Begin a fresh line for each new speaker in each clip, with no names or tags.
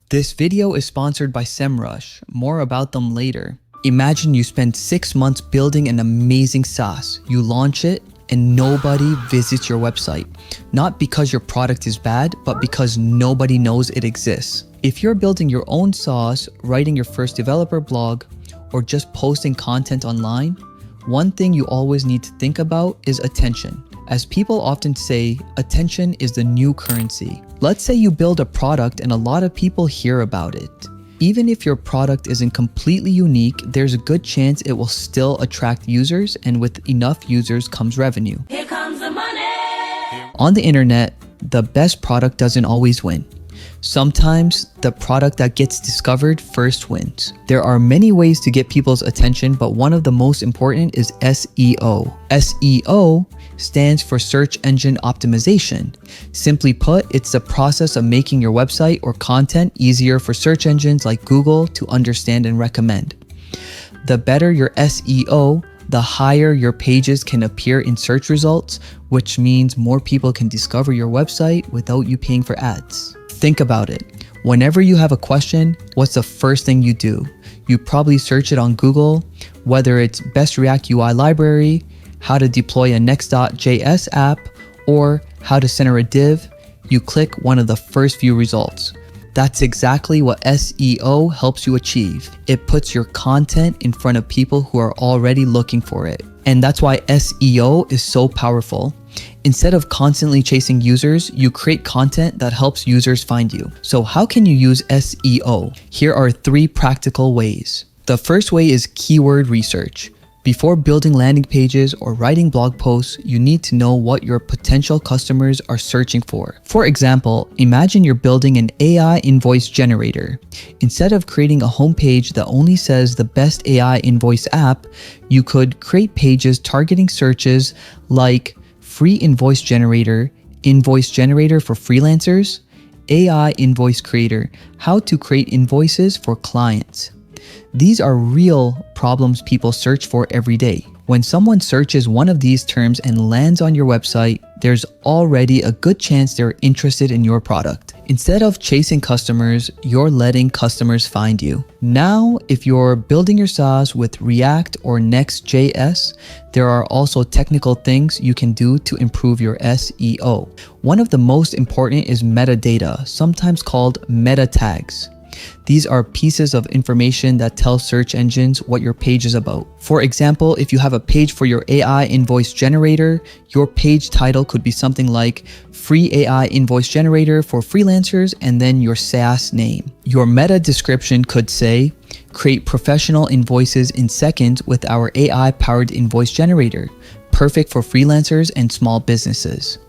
This video is sponsored by Semrush. More about them later. Imagine you spend 6 months building an amazing SaaS. You launch it and nobody visits your website. Not because your product is bad, but because nobody knows it exists. If you're building your own SaaS, writing your first developer blog, or just posting content online, one thing you always need to think about is attention. As people often say, attention is the new currency. Let's say you build a product and a lot of people hear about it. Even if your product isn't completely unique, there's a good chance it will still attract users, and with enough users comes revenue.
Here comes the money.
On the internet, the best product doesn't always win. Sometimes the product that gets discovered first wins. There are many ways to get people's attention, but one of the most important is SEO. SEO stands for search engine optimization. Simply put, it's the process of making your website or content easier for search engines like Google to understand and recommend. The better your SEO, the higher your pages can appear in search results, which means more people can discover your website without you paying for ads. Think about it. Whenever you have a question, what's the first thing you do? You probably search it on Google, whether it's best React UI library, how to deploy a Next.js app, or how to center a div. You click one of the first few results. That's exactly what SEO helps you achieve. It puts your content in front of people who are already looking for it. And that's why SEO is so powerful. Instead of constantly chasing users, you create content that helps users find you. So how can you use SEO? Here are 3 practical ways. The first way is keyword research. Before building landing pages or writing blog posts, you need to know what your potential customers are searching for. For example, imagine you're building an AI invoice generator. Instead of creating a homepage that only says the best AI invoice app, you could create pages targeting searches like free invoice generator for freelancers, AI invoice creator, how to create invoices for clients. These are real problems people search for every day. When someone searches one of these terms and lands on your website, there's already a good chance they're interested in your product. Instead of chasing customers, you're letting customers find you. Now, if you're building your SaaS with React or Next.js, there are also technical things you can do to improve your SEO. One of the most important is metadata, sometimes called meta tags. These are pieces of information that tell search engines what your page is about. For example, if you have a page for your AI invoice generator, your page title could be something like free AI invoice generator for freelancers and then your SaaS name. Your meta description could say, create professional invoices in seconds with our AI powered invoice generator, perfect for freelancers and small businesses.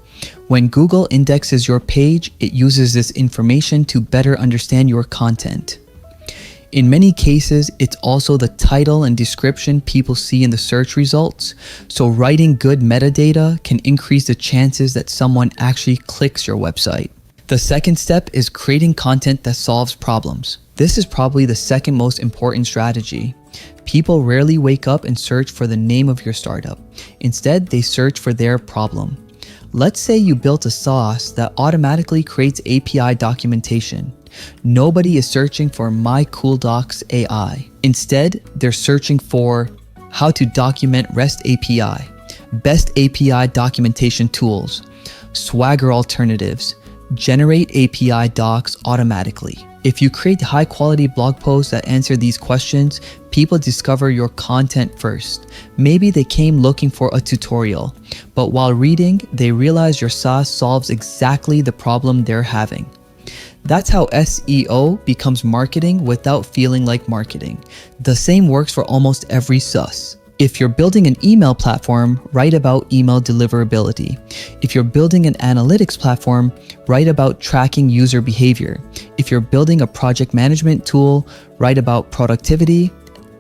When Google indexes your page, it uses this information to better understand your content. In many cases, it's also the title and description people see in the search results, so writing good metadata can increase the chances that someone actually clicks your website. The second step is creating content that solves problems. This is probably the second most important strategy. People rarely wake up and search for the name of your startup. Instead, they search for their problem. Let's say you built a SaaS that automatically creates API documentation. Nobody is searching for My Cool Docs AI. Instead, they're searching for how to document REST API, best API documentation tools, Swagger alternatives, generate API docs automatically. If you create high quality blog posts that answer these questions, people discover your content first. Maybe they came looking for a tutorial, but while reading, they realize your SaaS solves exactly the problem they're having. That's how SEO becomes marketing without feeling like marketing. The same works for almost every SaaS. If you're building an email platform, write about email deliverability. If you're building an analytics platform, write about tracking user behavior. If you're building a project management tool, write about productivity,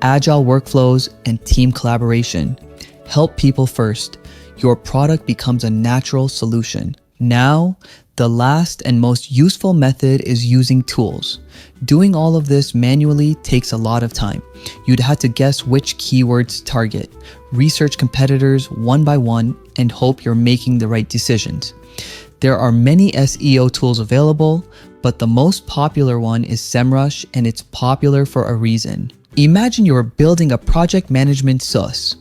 agile workflows, and team collaboration. Help people first. Your product becomes a natural solution. Now, the last and most useful method is using tools. Doing all of this manually takes a lot of time. You'd have to guess which keywords to target, research competitors one by one, and hope you're making the right decisions. There are many SEO tools available, but the most popular one is Semrush, and it's popular for a reason. Imagine you're building a project management SaaS.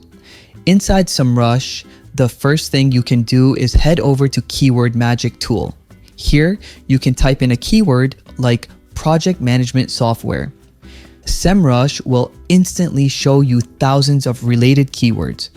Inside Semrush, the first thing you can do is head over to Keyword Magic tool. Here, you can type in a keyword like project management software. Semrush will instantly show you thousands of related keywords,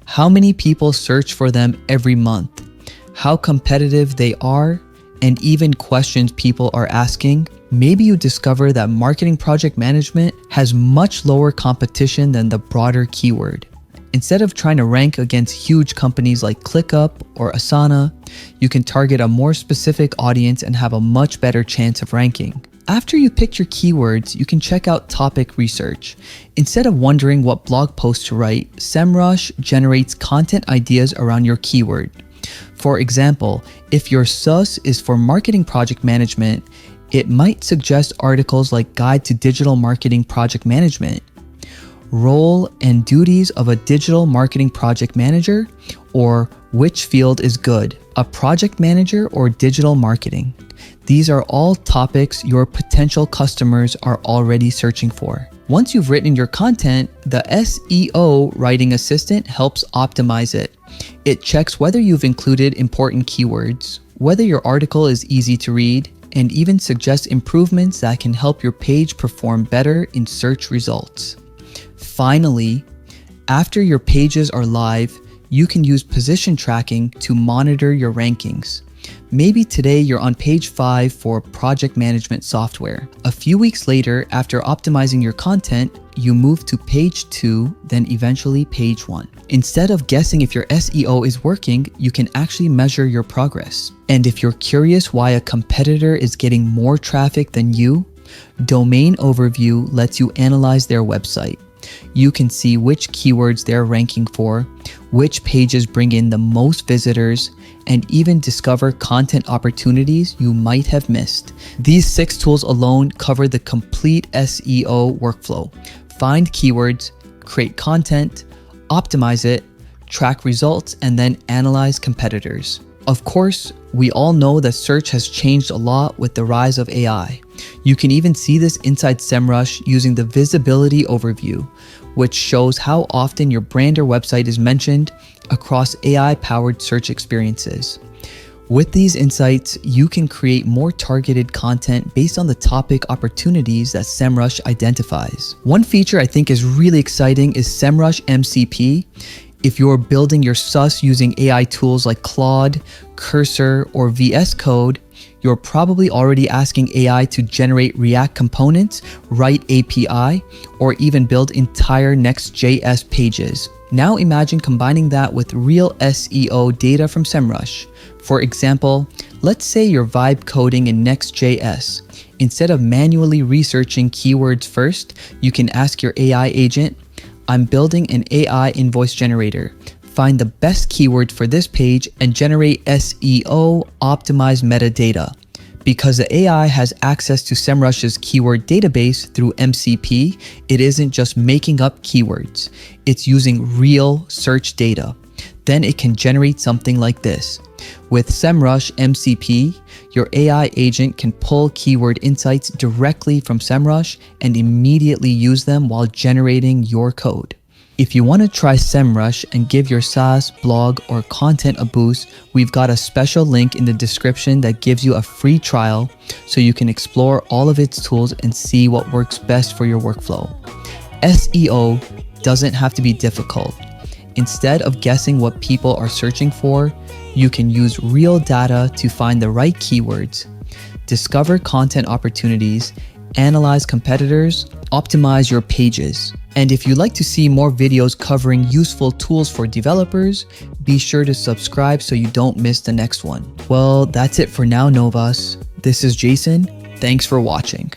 how many people search for them every month, how competitive they are, and even questions people are asking. Maybe you discover that marketing project management has much lower competition than the broader keyword. Instead of trying to rank against huge companies like ClickUp or Asana, you can target a more specific audience and have a much better chance of ranking. After you pick your keywords, you can check out topic research. Instead of wondering what blog post to write, Semrush generates content ideas around your keyword. For example, if your SaaS is for marketing project management, it might suggest articles like Guide to Digital Marketing Project Management, Role and Duties of a Digital Marketing Project Manager, or Which Field is Good, a Project Manager or Digital Marketing. These are all topics your potential customers are already searching for. Once you've written your content, the SEO writing assistant helps optimize it. It checks whether you've included important keywords, whether your article is easy to read, and even suggests improvements that can help your page perform better in search results. Finally, after your pages are live, you can use position tracking to monitor your rankings. Maybe today you're on page 5 for project management software. A few weeks later, after optimizing your content, you move to page 2, then eventually page 1. Instead of guessing if your SEO is working, you can actually measure your progress. And if you're curious why a competitor is getting more traffic than you, Domain Overview lets you analyze their website. You can see which keywords they're ranking for, which pages bring in the most visitors, and even discover content opportunities you might have missed. These 6 tools alone cover the complete SEO workflow. Find keywords, create content, optimize it, track results, and then analyze competitors. Of course, we all know that search has changed a lot with the rise of AI. You can even see this inside Semrush using the visibility overview, which shows how often your brand or website is mentioned across AI-powered search experiences. With these insights, you can create more targeted content based on the topic opportunities that Semrush identifies. One feature I think is really exciting is Semrush MCP. If you're building your SaaS using AI tools like Claude, Cursor, or VS Code, you're probably already asking AI to generate React components, write API, or even build entire Next.js pages. Now imagine combining that with real SEO data from Semrush. For example, let's say you're vibe coding in Next.js. Instead of manually researching keywords first, you can ask your AI agent, I'm building an AI invoice generator. Find the best keyword for this page and generate SEO optimized metadata. Because the AI has access to Semrush's keyword database through MCP, it isn't just making up keywords. It's using real search data. Then it can generate something like this. With Semrush MCP, your AI agent can pull keyword insights directly from Semrush and immediately use them while generating your code. If you want to try Semrush and give your SaaS, blog, or content a boost, we've got a special link in the description that gives you a free trial so you can explore all of its tools and see what works best for your workflow. SEO doesn't have to be difficult. Instead of guessing what people are searching for, you can use real data to find the right keywords, discover content opportunities, analyze competitors, optimize your pages. And if you'd like to see more videos covering useful tools for developers, be sure to subscribe so you don't miss the next one. Well, that's it for now, Novas. This is Jason. Thanks for watching.